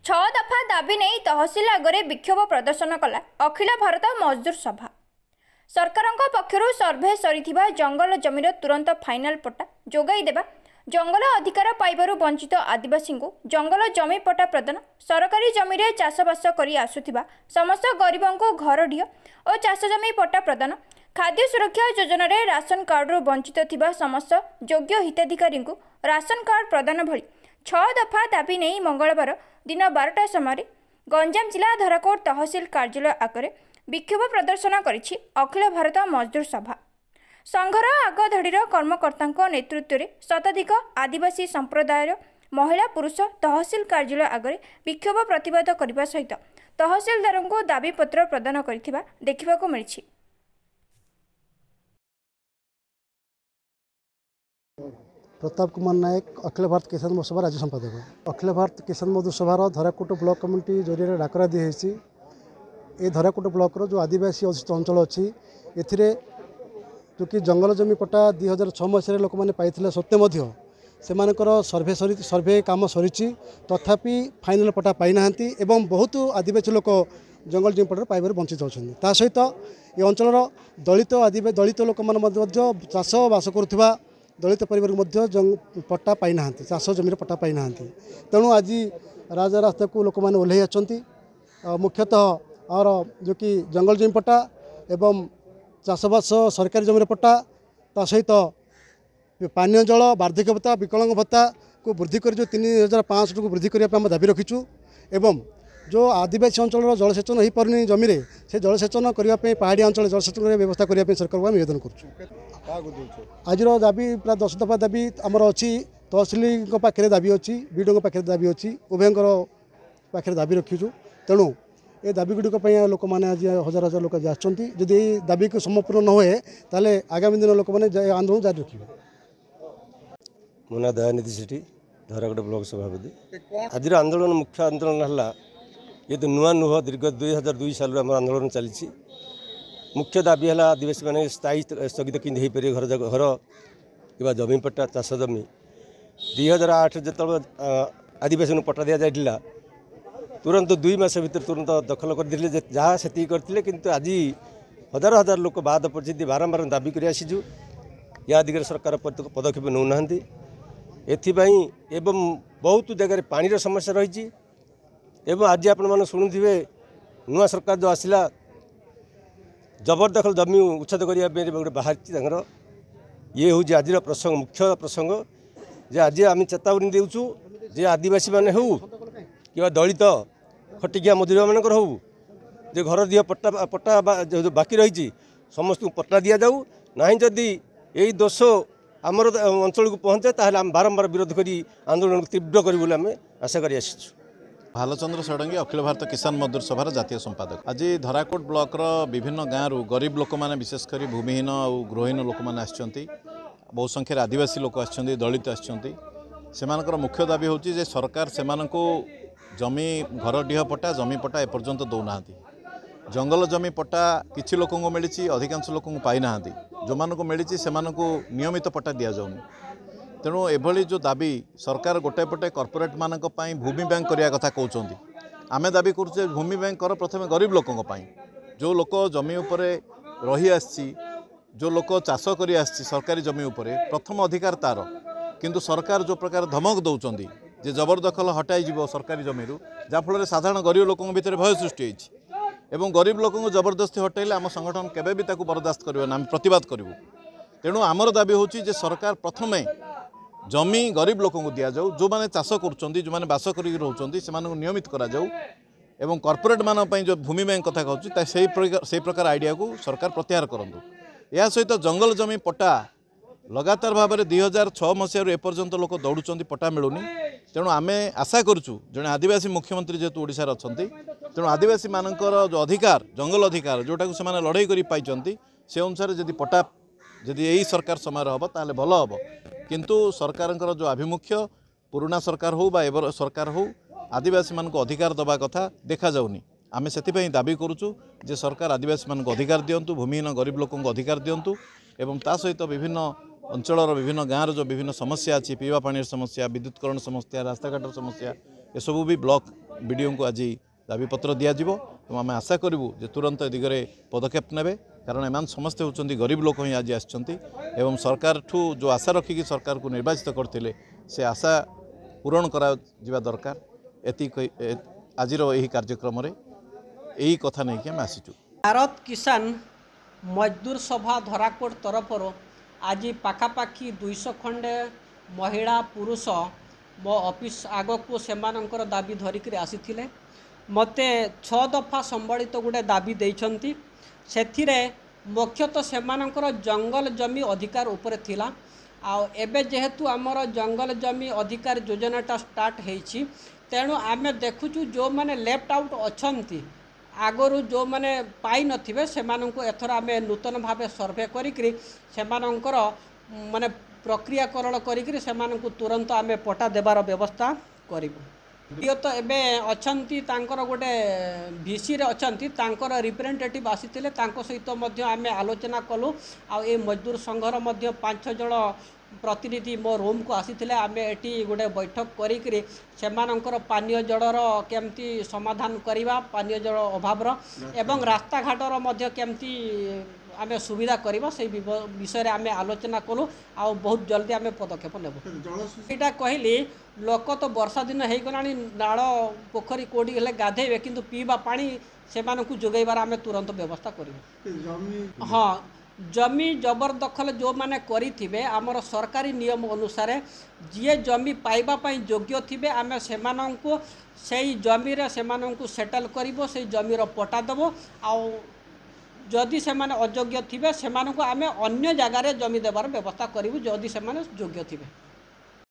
छ दफा दाबी नहीं तहसिल आगे विक्षोभ प्रदर्शन कला अखिल भारत मजदूर सभा। सरकार पक्षर सर्भे सरी जंगल जमीर तुरंत फाइनाल पट्टा जोगाई देवा, जंगल अधिकार पाइबारु वंचित आदिवासी को जंगल जमी पट्टा प्रदान, सरकारी जमी में चाषबास कर आसुथिबा समस्त गरीबों को घरडीह और चाष जमी पट्टा प्रदान, खाद्य सुरक्षा योजन में राशन कार्डर वंचित थिबा समस्त योग्य हिताधिकारी को राशन कार्ड प्रदान भली 6 दफा दाबी नहीं मंगलवार दिन 12टा समय गंजाम जिला धराकोट तहसिल कार्यालय आगे विक्षोभ प्रदर्शन करिछि अखिल भारत मजदूर सभा। संघर आगधाड़ीर कर्मकर्ता नेतृत्व में शताधिक आदिवासी संप्रदायर महिला पुरुष तहसिल कार्यालय आगे विक्षोभ प्रतिवाद करने सहित तहसिलदार को दाबीपत्र प्रदान करथिबा देखिबाकु मिलिछि। प्रताप कुमार नायक अखिल भारत किसान मजदूर सभा राज्य संपादक। अखिल भारत किसान मजदूर सभार धराकोट ब्लॉक कमिटी जरिए डाकरा दिखाई ये धराकोट ब्लॉक जो आदिवासी अधिष्ठित अंचल अच्छी ए जो कि जंगल जमी पट्टा 2006 मसीह लोक मैंने पाई सत्वे से सर्भे काम सरी तथापि फाइनाल पट्टा पाई ना एवं बहुत आदिवासी लोक जंगल जमी पट्टा पाइबार वंचित होती। ता सहित ये अंचल दलित लोक मैंने चाष बास करुवा दलित परिवार को पट्टा पाई ना चाष जमीर पट्टा पाई ना तेणु आज राजा रास्ता को लोक मैंने ओह्लई आछंती। मुख्यतः और जो कि जंगल जमी पट्टा एवं चाषबास सरकारी जमीर पट्टा ता सहित पानीय जल वार्धक्य भत्ता विकलांग भत्ता को वृद्धि कर जो 3500 को वृद्धि करने दाबी रखीचु एवं जो आदिवासी अंचल जलसेचन हो पारनी जमी से जलसेचन करने पहाड़िया अंचल जलसेचन करने व्यवस्था करने सरकार को निवेदन कर आज दाबी प्राय 10 दफा दाबी आमर अच्छी तहसिल पाखे दाबी अच्छी बीडो पाखे दाबी अच्छी उभयंकर पाखे दाबी रखीचु। तेणु ये दाबी गुड़िक लोक मैंने आज हजार हजार लोक आदि दाबी को समपूर्ण न हुए ताले आगामी दिन लोक मैंने आंदोलन जारी रखिए। मो ना दयानिधि सेठी धराकोट ब्लॉक सभापति। आज आंदोलन मुख्य आंदोलन है ये तो नुआ नुह दीर्घ 2002 साल आंदोलन चली। मुख्य दाबी है आदिवासी मैंने स्थायी स्थगित कि पारे घर कि जमी पट्टा चाष जमी 2008 जो आदिवासी पट्टा दि जाइला तुरंत 2 मास भर तुरंत दखल करते जहाँ से करते किंतु आज हजार हजार लोक बाद पड़े बारंबार दाबी कर आसीचु या दिगरे सरकार पदक्षेप नौना एथिपाई एवं बहुत जगह पानी समस्या रही एवं आज आपण शुणुवे नुआ सरकार जो आसला जबरदखल जमी उच्छेद करने गोटे बाहर ये हूँ आज प्रसंग मुख्य प्रसंग जे आज आम चेतावनी देचु जे आदिवासी माने हो कि दलित खटिकिया मजूर मानकर हो जे घर दिह पट्टा पट्टा जो बाकी रही समस्त पट्टा दि जाऊ ना जदि यही दोष आमर अंचल को पहुँचे ताहले आम बारंबार विरोध करी आंदोलन को तीव्र करूँ आम आशा कर भालचंद्र षडंगी अखिल भारत किसान मजदूर सभार जातीय संपादक। आज धराकोट ब्लॉक विभिन्न गाँव गरीब लोक मैंने विशेषकर भूमिहीन और गृहहीन लोक मैंने आसछंती बहु संख्यार आदिवासी लोक आसछंती दलित आसछंती सेमानकर मुख्य दाबी होची जे सरकार सेमानको जमी घरडीह पट्टा जमी पट्टा एपर्यंत दौना जंगल जमी पट्टा किछि लोक मिली अधिकांश लोक पाई ना जो मानक मिली से नियमित पट्टा दि जाऊनी। तेणु एभली जो दाबी सरकार गोटे पटे कॉर्पोरेट मानक पई भूमि बैंक करिया कथा कहउछंती आमे दाबी करूचे भूमि बैंक कर प्रथमे गरीब लोकंक पई जो लोक जमी उपरे रही आसी जो लोक चाष करी आसी सरकारी जमी उपरे प्रथम अधिकार तार किंतु सरकार जो प्रकार धमक दौरान जे जबरदखल हटाई जीव सरकारी जमी जहाँफल साधारण गरीब लोक भितर भय सृष्टि एवं गरीब लोक जबरदस्ती हटाइले आम संगठन केबे भी ताकू बर्दाश्त करबे ना प्रतिवाद करूँ। तेणु आमर दाबी होची जे सरकार प्रथमे जमी गरीब लोक दि जाऊ जो मैंने चाष कर जो मैंने बास कर नियमित करा जाऊ एवं कॉर्पोरेट मान जो भूमि बैंक कथा कहूँ से प्रकार आइडिया को सरकार प्रत्याहार करूँ। या सहित जंगल जमी पट्टा लगातार भाव में 2006 मसीह एपर्यंत लोक दौड़ुंट पट्टा मिलूनी। तेणु आम आशा करूँ जड़े आदिवासी मुख्यमंत्री जेहेतु ओडिशार अच्छा तेणु आदिवासी मानकर जो अधिकार जंगल अधिकार जोटा से लड़ाई कर पाई से अनुसार जदि पट्टा जदि यही सरकार समय हम ताले भल हम किंतु सरकार जो आभिमुख्य पुराना सरकार हो बा एबर सरकार हो आदिवासी मान को अधिकार दबा कथा देखा जाउनी। आमे सेतिपई दाबी करूचु जे सरकार आदिवासी मान को अधिकार दियंतु भूमिहीन गरीब लोक अधिकार दियंतु एवं ता सहित विभिन्न अंचल विभिन्न गाँव जो विभिन्न समस्या अच्छी पीवा पानी समस्या विद्युतकरण समस्या रास्ताघाट समस्या ये सब भी ब्लॉक विडीओ को आज दाबीपत्र दिज्व आम आशा करूँ जे तुरंत ए दिगरे पदक्षेप ने कारण एम समस्ते होती गरीब लोक ही आज आसं सरकार ठू जो आशा रखिकी सरकार को निर्वाचित करते से आशा पूरण करा दरकार आज यही कार्यक्रम यही कथा नहीं कि आम आसीचु। भारत किसान मजदूर सभा धराकोट तरफ आज पाखापाखी 200 खंडे महिला पुरुष मो ऑफिस आग को सेमानंकर दाबी धरिक आसी मते 6 दफा संबलित गोटे दाबी देइछंती सेथिरे मुख्यतः सेमानंकर जंगल जमी अधिकार उपरे थिला आ एबे जेहेतु आमर जंगल जमी अधिकार योजनाटा स्टार्ट हेछि तेणु आमे देखुचु जो माने लेफ्ट आउट अछंती आगरू जो माने पाई नथिबे सेमानंको एथर आमे नूतन भावे सर्वे करिकरी सेमानंकर माने प्रक्रियाकरण करिकरी सेमानंको तुरंत आमे पटा देबार व्यवस्था करिबु। दियो तो एबे अछंती तांकर गोटे भिसी रे अछंती तांकर रिप्रेजेंटेटिव आसीथिले तांको सहित मध्य आमे आलोचना कलु आ ए मजदूर संघर मध्य 5-6 जण प्रतिनिधि मो रूम को आसीथिले आमे एटी गोटे बैठक करिकरी सेमानंकर पानीय जलर केमती समाधान करिवा पानीय जल अभावर एवं रास्ता घाटर मध्य केमती आमे सुविधा करवा से विषय रे आमे आलोचना कलु आ बहुत जल्दी आमे पदक्षेप नेबु। एटा कहली लोक तो वर्षा दिन हो गलानी नाल पोखरी कोडी हेले गाधेबे किंतु पीवा पानी सेमानकु जोगैबार आमे तुरंत व्यवस्था करिबु। हाँ जमी जबरदखल जो माने करिथिबे आमर सरकारी नियम अनुसार जी जमी पाइबा पई योग्य थिबे आमे सेमानकु सेई जमी रे सेमानकु सेटल करिवो सेई जमी रो पटा देबो आ जदि सेमाने अयोग्य थिबे सेमानकु आमे अन्य जगार जमी देबार व्यवस्था करिवु जदि सेमाने योग्य थिबे।